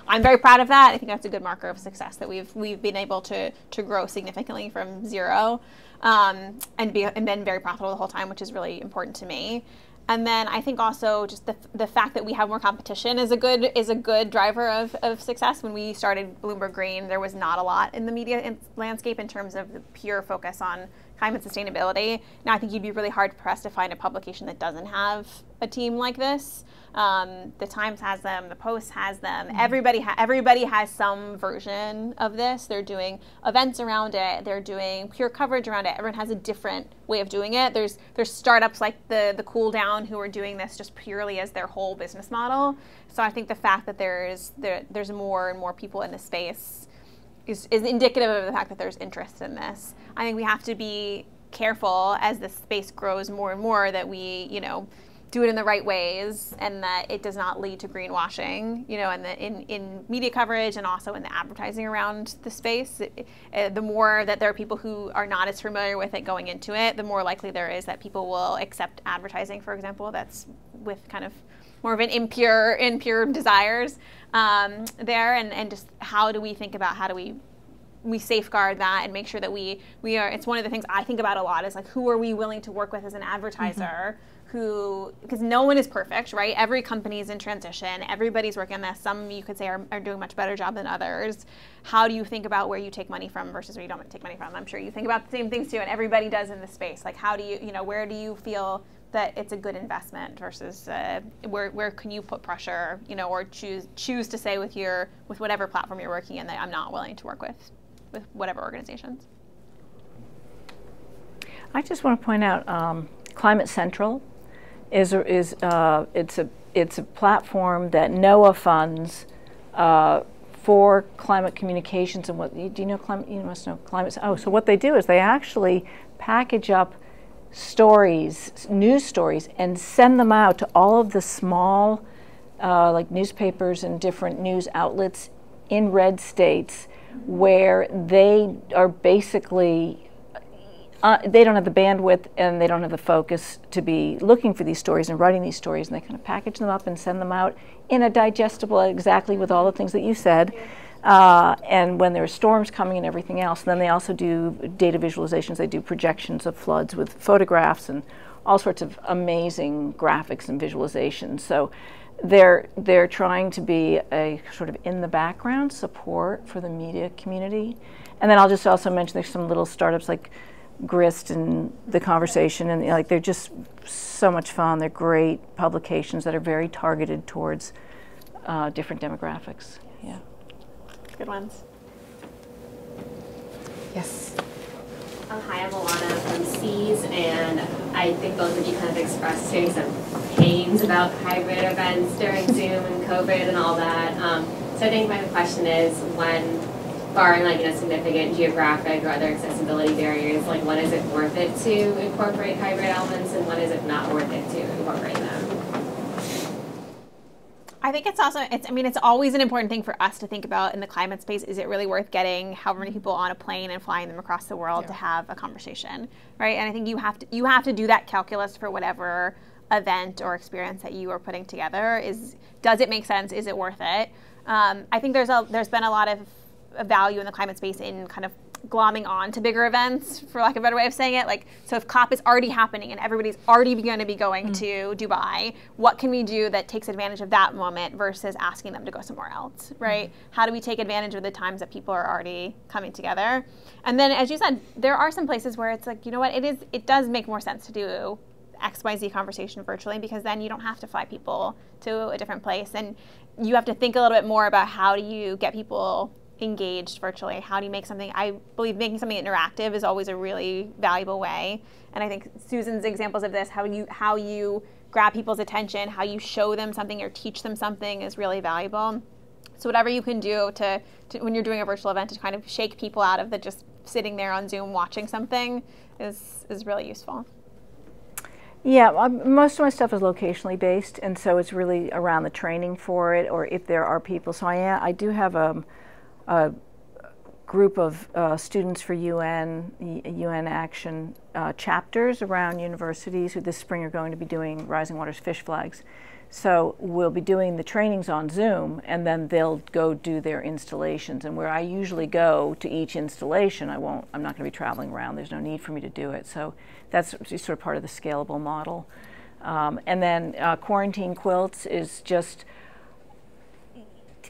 I'm very proud of that. I think that's a good marker of success, that we've been able to grow significantly from zero, and been very profitable the whole time, which is really important to me. And then I think also just the fact that we have more competition is a good driver of success. When we started Bloomberg Green, there was not a lot in the media landscape in terms of the pure focus on climate sustainability. Now I think you'd be really hard pressed to find a publication that doesn't have a team like this. The Times has them, the Post has them. Mm-hmm. Everybody has some version of this. They're doing events around it. They're doing pure coverage around it. Everyone has a different way of doing it. There's startups like the Cool Down who are doing this just purely as their whole business model. So I think the fact that there's more and more people in this space is indicative of the fact that there's interest in this. I think we have to be careful as the space grows more and more that we, do it in the right ways, and that it does not lead to greenwashing, and in media coverage and also in the advertising around the space. The more that there are people who are not as familiar with it going into it, the more likely there is that people will accept advertising, for example, that's with kind of more of an impure desires there, and just how do we think about how do we safeguard that and make sure that we are, it's one of the things I think about a lot, is like, who are we willing to work with as an advertiser? Because no one is perfect, right? Every company is in transition. Everybody's working on this. Some you could say are doing a much better job than others. How do you think about where you take money from versus where you don't take money from? I'm sure you think about the same things too, and everybody does in the space. Like, how do you, where do you feel that it's a good investment versus where can you put pressure, or choose to say with whatever platform you're working in that I'm not willing to work with whatever organizations. I just want to point out Climate Central it's a platform that NOAA funds for climate communications. And what do you know? Climate, you must know climate. Oh, so what they do is they actually package up stories, news stories, and send them out to all of the small, like newspapers and different news outlets in red states, where they are basically they don't have the bandwidth and they don't have the focus to be looking for these stories and writing these stories, and they kind of package them up and send them out in a digestible, exactly with all the things that you said. And when there are storms coming and everything else, then they also do data visualizations. They do projections of floods with photographs and all sorts of amazing graphics and visualizations. So they're trying to be a sort of in the background support for the media community. And then I'll just also mention there's some little startups like Grist and The Conversation, and like they're just so much fun. They're great publications that are very targeted towards different demographics. Yeah. Good ones. Yes. Hi, I'm Alana from C's, and I think both of you kind of expressed maybe some pains about hybrid events during Zoom and COVID and all that. So I think my question is, when barring significant geographic or other accessibility barriers, when is it worth it to incorporate hybrid elements, and when is it not worth it to incorporate them? I think it's always an important thing for us to think about in the climate space. Is it really worth getting however many people on a plane and flying them across the world to have a conversation, right? And I think you have to do that calculus for whatever event or experience that you are putting together. Does it make sense? Is it worth it? I think there's been a lot of value in the climate space in kind of glomming on to bigger events, for lack of a better way of saying it. So if COP is already happening and everybody's already going to be going to Dubai, what can we do that takes advantage of that moment versus asking them to go somewhere else, right? How do we take advantage of the times that people are already coming together? And then, as you said, there are some places where it's like, you know what, it does make more sense to do XYZ conversation virtually, because then you don't have to fly people to a different place, and you have to think a little bit more about how do you get people engaged virtually. How do you make something? I believe making something interactive is always a really valuable way. And I think Susan's examples of this, how you grab people's attention, how you show them something or teach them something, is really valuable. So whatever you can do to when you're doing a virtual event to kind of shake people out of the just sitting there on Zoom watching something is really useful. Yeah, most of my stuff is locationally based, and so it's really around the training for it, or if there are people. So I do have a group of students for UN Action chapters around universities who this spring are going to be doing Rising Waters Fish Flags. So we'll be doing the trainings on Zoom, and then they'll go do their installations. And where I usually go to each installation, I'm not going to be traveling around. There's no need for me to do it. So that's sort of part of the scalable model. And then Quarantine Quilts is just,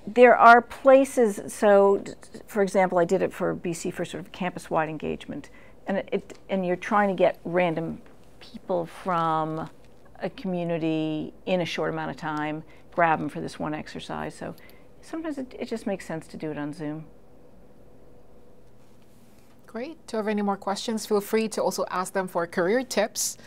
there are places, so for example, I did it for BC for sort of campus-wide engagement, and you're trying to get random people from a community in a short amount of time, grab them for this one exercise. So sometimes it just makes sense to do it on Zoom. Great. Do you have any more questions? Feel free to also ask them for career tips.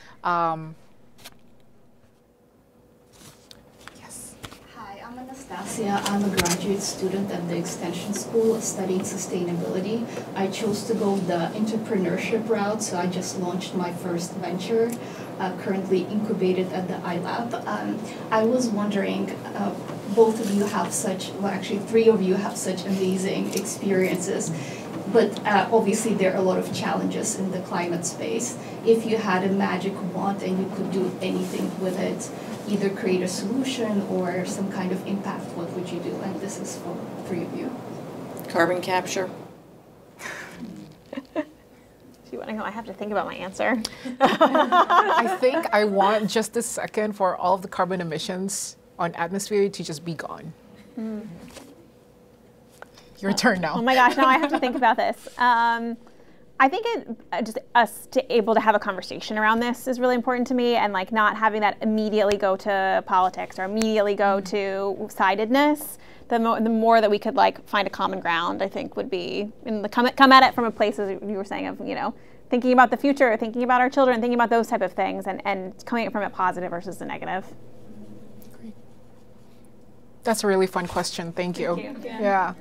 Anastasia, I'm a graduate student at the Extension School studying sustainability. I chose to go the entrepreneurship route, so I just launched my first venture, currently incubated at the iLab. I was wondering, both of you have actually 3 of you have such amazing experiences, but obviously there are a lot of challenges in the climate space. If you had a magic wand and you could do anything with it, either create a solution or some kind of impact, what would you do? And this is for 3 of you. Carbon capture. Do you want to go? I have to think about my answer. I think I want just a second for all of the carbon emissions on atmosphere to just be gone. Your turn now. Oh my gosh, now I have to think about this. I think just us able to have a conversation around this is really important to me, and not having that immediately go to politics or immediately go to sidedness. The more that we could find a common ground, I think would be, and come at it from a place, as you were saying, of thinking about the future, thinking about our children, thinking about those type of things, and coming from a positive versus a negative. Great. That's a really fun question. Thank you. Thank you. Yeah.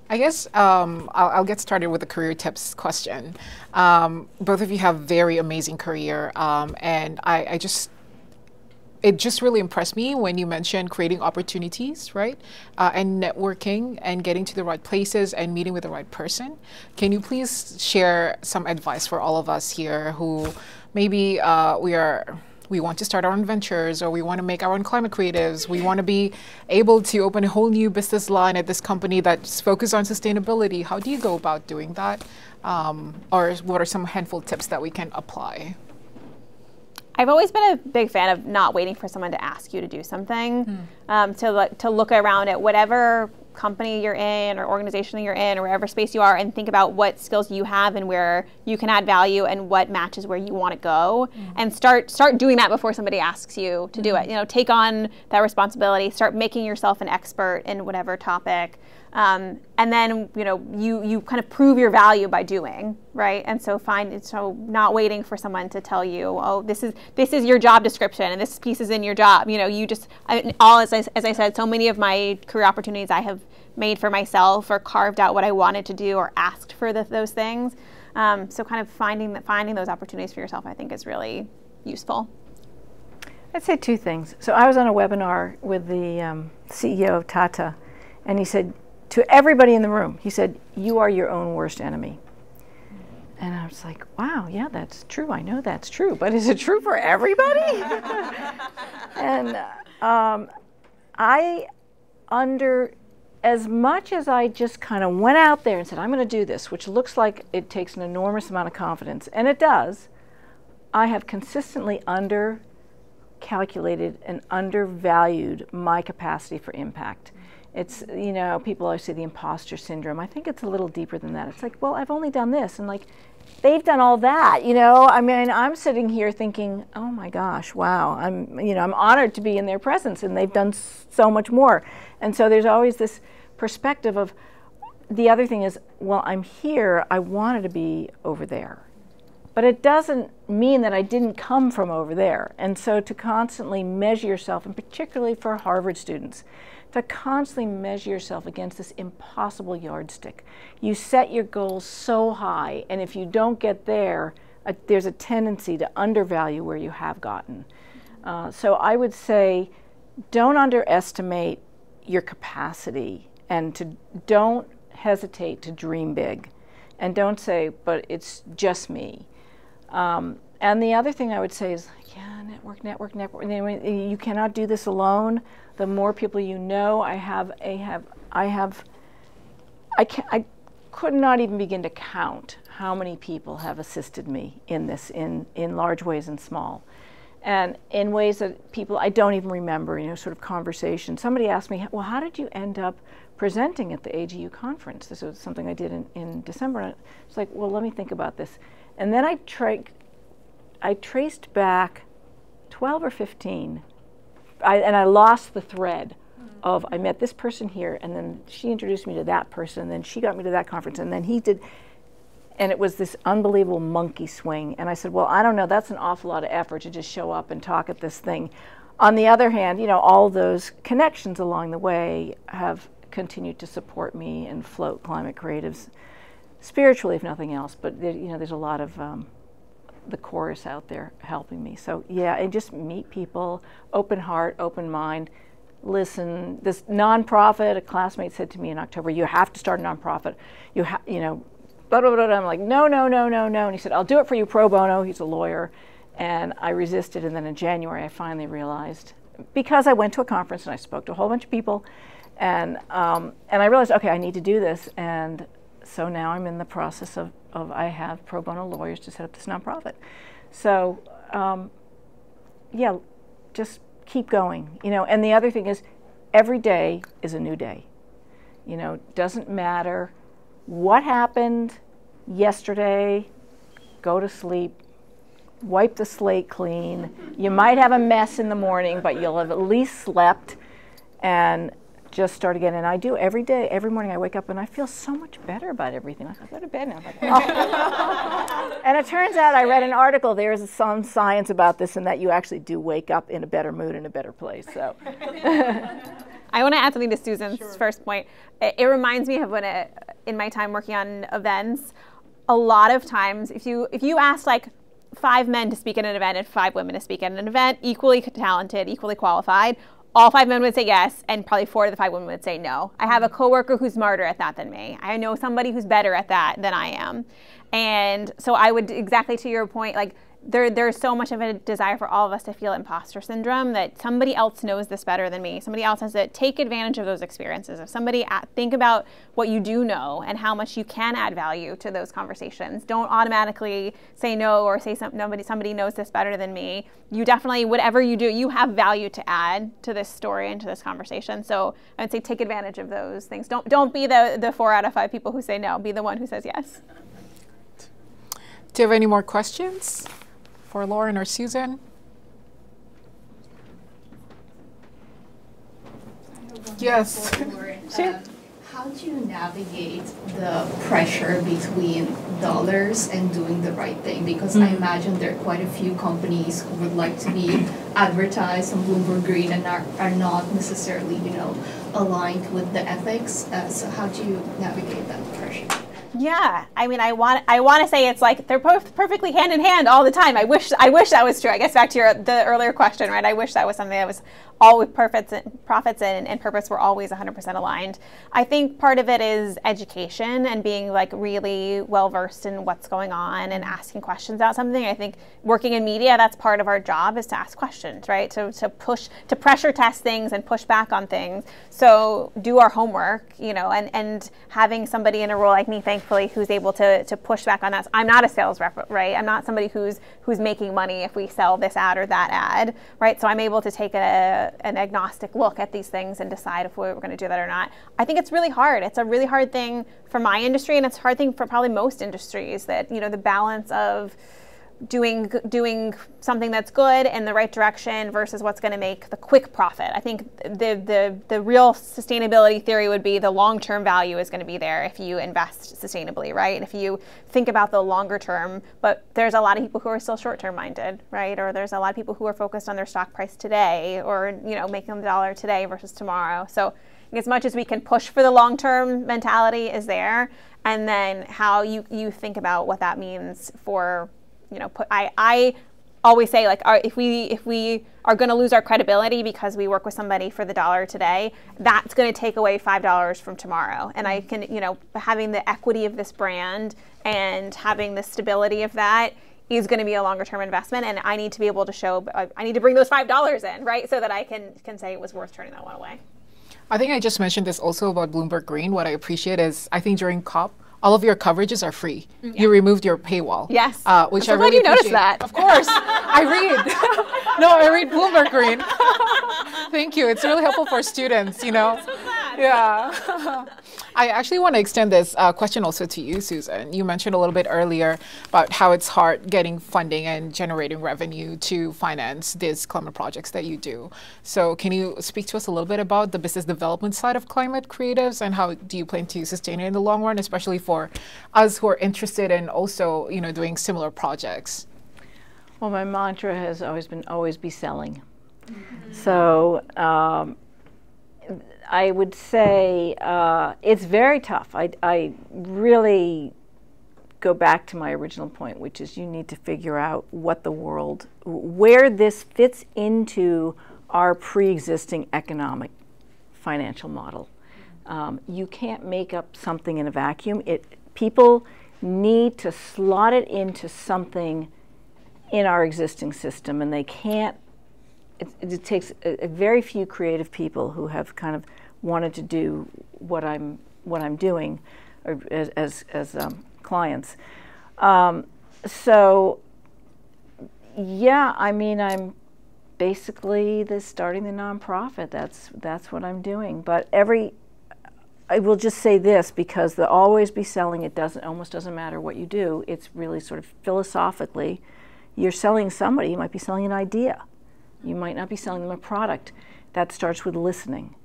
I guess I'll get started with the career tips question. Both of you have very amazing career, and it just really impressed me when you mentioned creating opportunities, right? And networking and getting to the right places and meeting with the right person. Can you please share some advice for all of us here who maybe we want to start our own ventures, or we want to make our own climate creatives. We want to be able to open a whole new business line at this company that's focused on sustainability. How do you go about doing that? Or what are some handful tips that we can apply? I've always been a big fan of not waiting for someone to ask you to do something, to look around at whatever company you're in or organization you're in or wherever space you are and think about what skills you have and where you can add value and what matches where you want to go, and start doing that before somebody asks you to do it. You know, take on that responsibility, start making yourself an expert in whatever topic. And then, you know, you kind of prove your value by doing, right? And so not waiting for someone to tell you, oh, this is your job description and this piece is in your job. You know, as I said, so many of my career opportunities I have made for myself or carved out what I wanted to do or asked for those things. So kind of finding those opportunities for yourself, I think, is really useful. I'd say two things. So I was on a webinar with the CEO of Tata, and he said, to everybody in the room, he said, you are your own worst enemy. And I was like, wow, yeah, that's true. I know that's true, but is it true for everybody? And as much as I just kind of went out there and said, I'm going to do this, which looks like it takes an enormous amount of confidence, and it does, I have consistently undercalculated and undervalued my capacity for impact. It's, you know, people always say the imposter syndrome. I think it's a little deeper than that. It's like, well, I've only done this, and like, they've done all that, you know? I mean, I'm sitting here thinking, oh my gosh, wow, I'm honored to be in their presence, and they've done so much more. And so there's always this perspective of, the other thing is, well, I'm here, I wanted to be over there. But it doesn't mean that I didn't come from over there. And so to constantly measure yourself, and particularly for Harvard students, to constantly measure yourself against this impossible yardstick. You set your goals so high, and if you don't get there, there's a tendency to undervalue where you have gotten. So I would say, don't underestimate your capacity, and don't hesitate to dream big. And don't say, but it's just me. And the other thing I would say is, yeah, network. You cannot do this alone. The more people you know, I could not even begin to count how many people have assisted me in this, in large ways and small. And in ways that people, I don't even remember, you know, sort of conversation. Somebody asked me, well, how did you end up presenting at the AGU conference? This was something I did in December. And it's like, well, let me think about this. And then I traced back 12 or 15, and I lost the thread of, I met this person here, and then she introduced me to that person, and then she got me to that conference, and then he did, and it was this unbelievable monkey swing. And I said, well, I don't know, that's an awful lot of effort to just show up and talk at this thing. On the other hand, you know, all those connections along the way have continued to support me and float climate creatives spiritually, if nothing else. But there, you know, there's a lot of the chorus out there helping me. So yeah, and just meet people, open heart, open mind, listen. This nonprofit, a classmate said to me in October, you have to start a nonprofit. You know, blah, blah, blah, blah. I'm like, no. And he said, I'll do it for you pro bono. He's a lawyer. And I resisted. And then in January, I finally realized, because I went to a conference and I spoke to a whole bunch of people, and I realized, okay, I need to do this. And so now I'm in the process of I have pro bono lawyers to set up this nonprofit. So yeah, just keep going, you know. And the other thing is, every day is a new day. You know, doesn't matter what happened yesterday, go to sleep, wipe the slate clean. You might have a mess in the morning, but you'll have at least slept, and just start again. And I do every day, every morning I wake up and I feel so much better about everything. Like, I go to bed and I'm like, oh. And it turns out I read an article, there's some science about this, and that you actually do wake up in a better mood, in a better place. So. I want to add something to Susan's first point. It reminds me of when in my time working on events, a lot of times if you ask like 5 men to speak at an event and 5 women to speak at an event, equally talented, equally qualified, all 5 men would say yes, and probably 4 of the 5 women would say no. I have a coworker who's smarter at that than me. I know somebody who's better at that than I am. And so I would, exactly to your point, like there's so much of a desire for all of us to feel imposter syndrome, that somebody else knows this better than me. Somebody else has to take advantage of those experiences. If somebody, think about what you do know and how much you can add value to those conversations. Don't automatically say no or say somebody knows this better than me. You definitely, whatever you do, you have value to add to this story and to this conversation. So I would say take advantage of those things. Don't be the 4 out of 5 people who say no. Be the one who says yes. Do you have any more questions for Lauren or Susan? Yes. Lauren, how do you navigate the pressure between dollars and doing the right thing? Because I imagine there are quite a few companies who would like to be advertised on Bloomberg Green and are not necessarily, aligned with the ethics. So how do you navigate that pressure? Yeah, I mean, I want to say it's like they're both perfectly hand in hand all the time. I wish that was true. I guess back to the earlier question, right? I wish that was something that was all with profits and purpose were always 100% aligned. I think part of it is education and being like really well versed in what's going on and asking questions about something. I think working in media, that's part of our job, is to ask questions, right? To pressure test things and push back on things. So do our homework, and having somebody in a role like me, thankfully, who's able to push back on that. So I'm not a sales rep, right? I'm not somebody who's making money if we sell this ad or that ad, right? So I'm able to take an agnostic look at these things and decide if we're going to do that or not. I think it's really hard. It's a really hard thing for my industry, and it's a hard thing for probably most industries, that the balance of doing something that's good in the right direction versus what's going to make the quick profit. I think the real sustainability theory would be the long-term value is going to be there if you invest sustainably, right? And if you think about the longer term, but there's a lot of people who are still short-term minded, right? Or there's a lot of people who are focused on their stock price today, or making the dollar today versus tomorrow. So as much as we can push for the long-term mentality is there, and then how you think about what that means for I always say, like, if we are going to lose our credibility because we work with somebody for the dollar today, that's going to take away $5 from tomorrow. And I can, having the equity of this brand and having the stability of that is going to be a longer term investment. And I need to be able to show, I need to bring those $5 in, right? So that I can say it was worth turning that one away. I think I just mentioned this also about Bloomberg Green. What I appreciate is, I think during COP, all of your coverages are free. Yeah. You removed your paywall. Yes. Which I really appreciate. Noticed that. Of course. I read Bloomberg Green. Thank you. It's really helpful for students, Yeah. I actually want to extend this question also to you, Susan. You mentioned a little bit earlier about how it's hard getting funding and generating revenue to finance these climate projects that you do. So can you speak to us a little bit about the business development side of climate creatives, and how do you plan to sustain it in the long run, especially for us who are interested in also, doing similar projects? Well, my mantra has always been, always be selling. Mm-hmm. So I would say it's very tough. I really go back to my original point, which is you need to figure out where this fits into our pre-existing economic financial model. You can't make up something in a vacuum. People need to slot it into something in our existing system, and they can't. It takes a very few creative people who have kind of wanted to do what I'm doing, or as clients. So yeah, I mean, I'm basically starting the nonprofit. That's what I'm doing. But I will just say this, because they'll always be selling. It almost doesn't matter what you do. It's really sort of philosophically, you're selling somebody. You might be selling an idea. You might not be selling them a product. That starts with listening.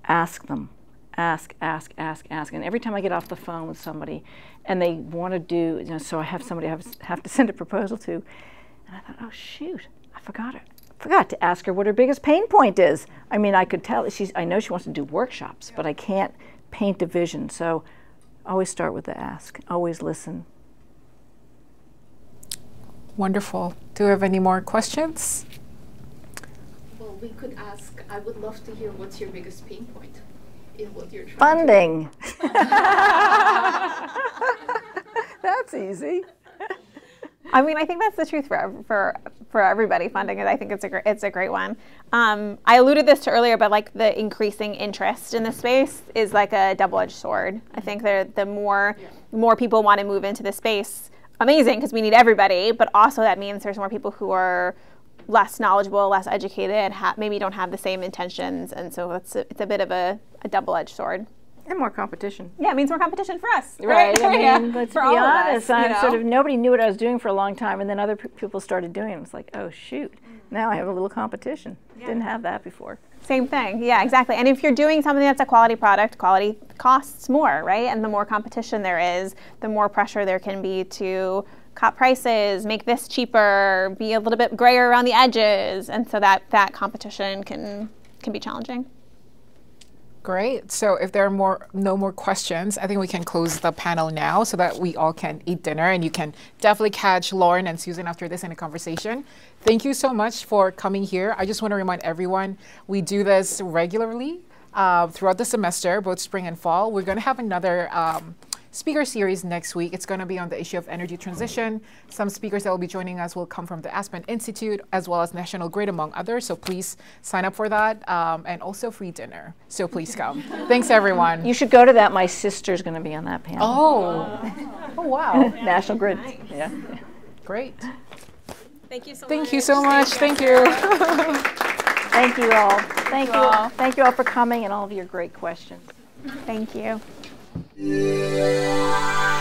ask them. Ask. And every time I get off the phone with somebody and they want to do, so I have somebody I have to send a proposal to, and I thought, oh shoot, I forgot to ask her what her biggest pain point is. I mean, I could tell, I know she wants to do workshops, but I can't paint a vision. So always start with the ask, always listen. Wonderful. Do we have any more questions? Well, we could ask, I would love to hear what's your biggest pain point in what you're trying Funding. That's easy. I mean, I think that's the truth for everybody. Funding it, I think it's a great one. I alluded this to earlier, but like the increasing interest in the space is like a double-edged sword. I think the more people want to move into the space, amazing, because we need everybody, but also that means there's more people who are less knowledgeable, less educated, maybe don't have the same intentions, and so it's a bit of a double-edged sword. And more competition. Yeah, it means more competition for us. Right. I mean, let's be honest. Us, nobody knew what I was doing for a long time, and then other people started doing it. It's like, oh shoot, now I have a little competition. Yeah. Didn't have that before. Same thing. Yeah, exactly. And if you're doing something that's a quality product, quality costs more, right? And the more competition there is, the more pressure there can be to cut prices, make this cheaper, be a little bit grayer around the edges, and so that competition can be challenging. Great. So if there are no more questions, I think we can close the panel now so that we all can eat dinner, and you can definitely catch Lauren and Susan after this in a conversation. Thank you so much for coming here. I just want to remind everyone, we do this regularly throughout the semester, both spring and fall. We're going to have another speaker series next week. It's going to be on the issue of energy transition. Some speakers that will be joining us will come from the Aspen Institute as well as National Grid, among others. So please sign up for that, and also free dinner. So please come. Thanks, everyone. You should go to that. My sister's going to be on that panel. Oh wow. National Grid. Nice. Yeah. Great. Thank you so much. Thank you so much. Thank you. Thank you all. Thank you all. Thank you all for coming and all of your great questions. Thank you. Yeah.